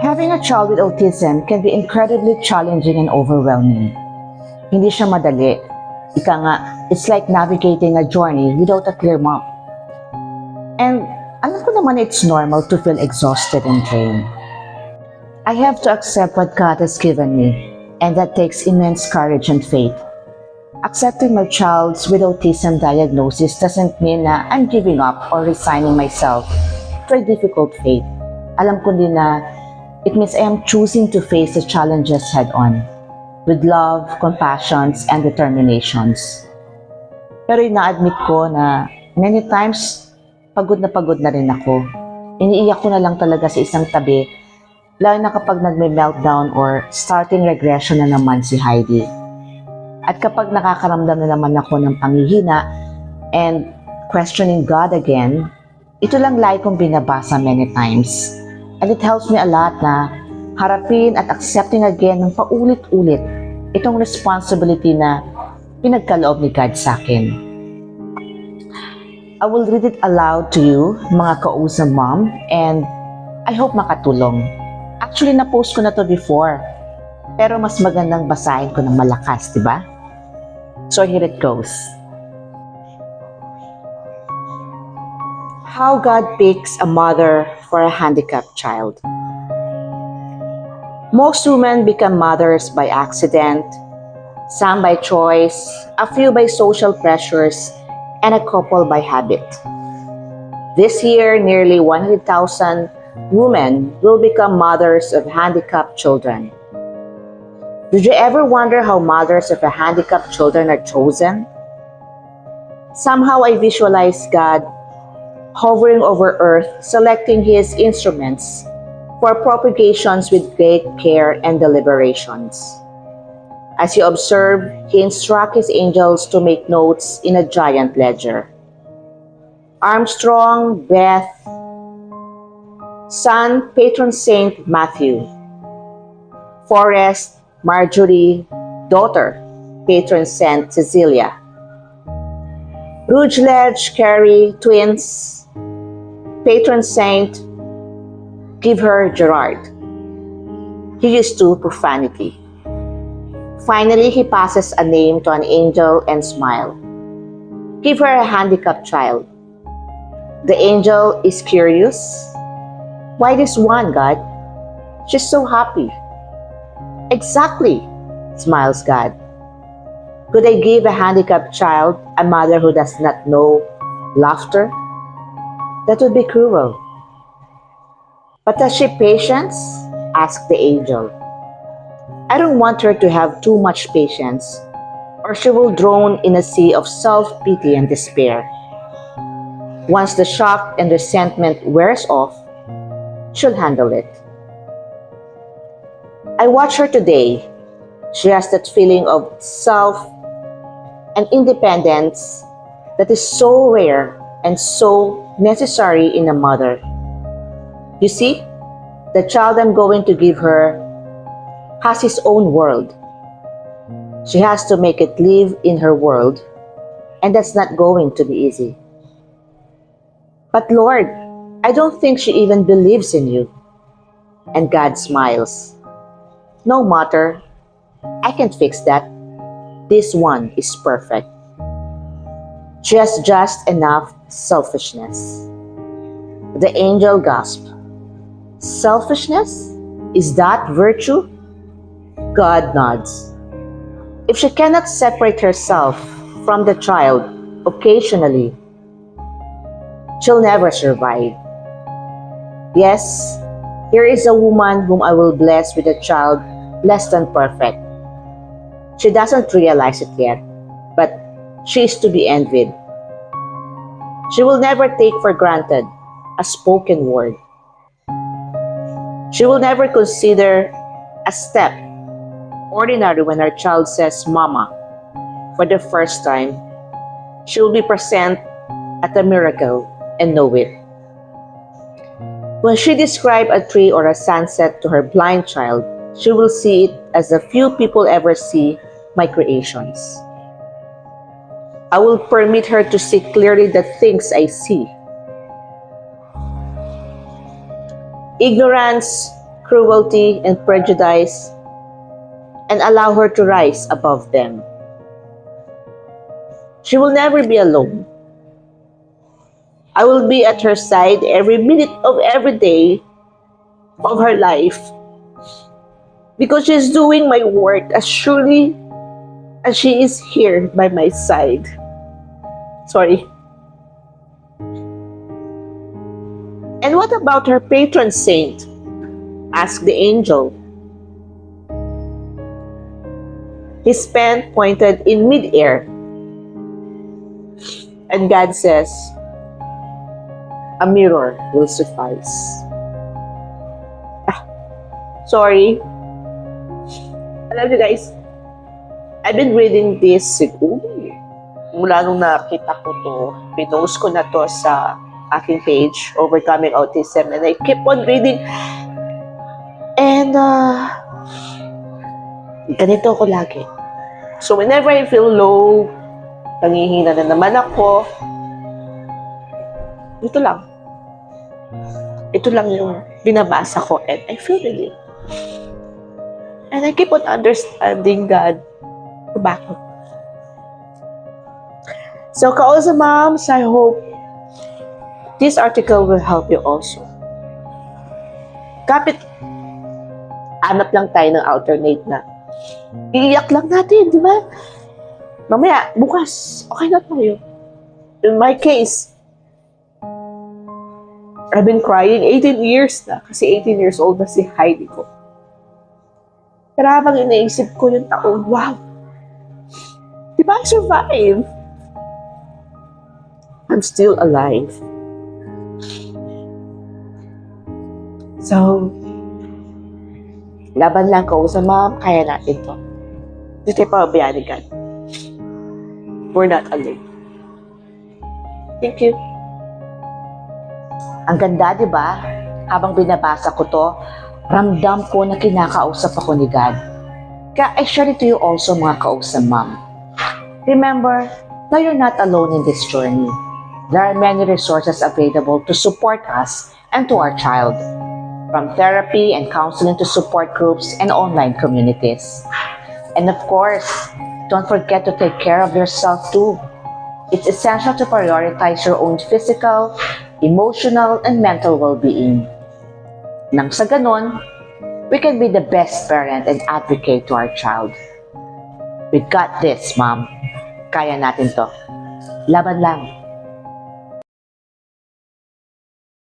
Having a child with autism can be incredibly challenging and overwhelming. Hindi siya madali. Ika nga, it's like navigating a journey without a clear map. And alam ko naman it's normal to feel exhausted and drained. I have to accept what God has given me, and that takes immense courage and faith. Accepting my child's with autism diagnosis doesn't mean na I'm giving up or resigning myself to a difficult fate. Alam ko din na it means I am choosing to face the challenges head-on with love, compassions, and determinations. Pero ina-admit ko na many times pagod na rin ako. Iniiyak ko na lang talaga sa isang tabi, lalo na kapag nagme-meltdown or starting regression na naman si Heidi. At kapag nakakaramdam na naman ako ng panghihina and questioning God again, ito lang lagi kong binabasa many times. And it helps me a lot na harapin at accepting again ng paulit-ulit itong responsibility na pinagkaloob ni God sa akin. I will read it aloud to you, mga kausap mom, and I hope makatulong. Actually, na-post ko na to before, pero mas magandang basahin ko ng malakas, di ba? So here it goes. How God picks a mother for a handicapped child. Most women become mothers by accident, some by choice, a few by social pressures, and a couple by habit. This year, nearly 100,000 women will become mothers of handicapped children. Did you ever wonder how mothers of handicapped children are chosen? Somehow I visualize God hovering over earth, selecting his instruments for propagations with great care and deliberations. As you observe, he instructs his angels to make notes in a giant ledger. Armstrong, Beth, son, patron saint Matthew. Forrest, Marjorie, daughter, patron saint Cecilia. Rutledge, Carrie, twins, patron saint, give her Gerard. He used to profanity. Finally, he passes a name to an angel and smile. Give her a handicapped child. The angel is curious. Why this one, God? She's so happy. Exactly, smiles God. Could I give a handicapped child a mother who does not know laughter? That would be cruel. But has she patience? Asked the angel. I don't want her to have too much patience, or she will drown in a sea of self-pity and despair. Once the shock and resentment wears off, she'll handle it. I watch her today. She has that feeling of self and independence that is so rare and so necessary in a mother. You see, the child I'm going to give her has his own world. She has to make it live in her world, and that's not going to be easy. But Lord, I don't think she even believes in you. And God smiles. No matter, I can fix that. This one is perfect. She has just enough selfishness. The angel gasped. Selfishness? Is that virtue? God nods. If she cannot separate herself from the child occasionally, she'll never survive. Yes, here is a woman whom I will bless with a child less than perfect. She doesn't realize it yet, but she is to be envied. She will never take for granted a spoken word. She will never consider a step ordinary when her child says mama for the first time. She will be present at a miracle and know it. When she describes a tree or a sunset to her blind child, she will see it as a few people ever see my creations. I will permit her to see clearly the things I see. Ignorance cruelty, and prejudice, and allow her to rise above them. She will never be alone. I will be at her side every minute of every day of her life because she's doing my work as surely as she is here by my side. Sorry. And what about her patron saint? Asked the angel. His pen pointed in midair. And God says, a mirror will suffice. Sorry. Alam niyo guys, I've been reading this mula nung nakita ko to. Pinost ko na to sa aking page, Overcoming Autism, and I keep on reading. And ganito ako lagi. So whenever I feel low, nangihina na naman ako, ito lang. Ito lang yung binabasa ko and I feel relief. And I keep on understanding God back. So, Kaosa Moms, I hope this article will help you also. Kapit, hanap lang tayo ng alternate na. Iiyak lang natin, di ba? Mamaya, bukas, okay na tayo. In my case, I've been crying 18 years na kasi 18 years old na si Heidi ko. Pero habang inaisip ko yung taon, wow! Di ba I survive? I'm still alive. So, laban lang ko sa mom, kaya natin to. Hindi tayo pababayaan ni God. We're not alone. Thank you. Ang ganda, di ba? Habang binabasa ko to, ramdam ko na kinakausap ako ni God. Kaya I share it to you also, mga kausap mom. Remember, now you're not alone in this journey. There are many resources available to support us and to our child. From therapy and counseling to support groups and online communities. And of course, don't forget to take care of yourself too. It's essential to prioritize your own physical, emotional, and mental well-being. Nang sa ganon, we can be the best parent and advocate to our child. We got this, Mom. Kaya natin to. Laban lang.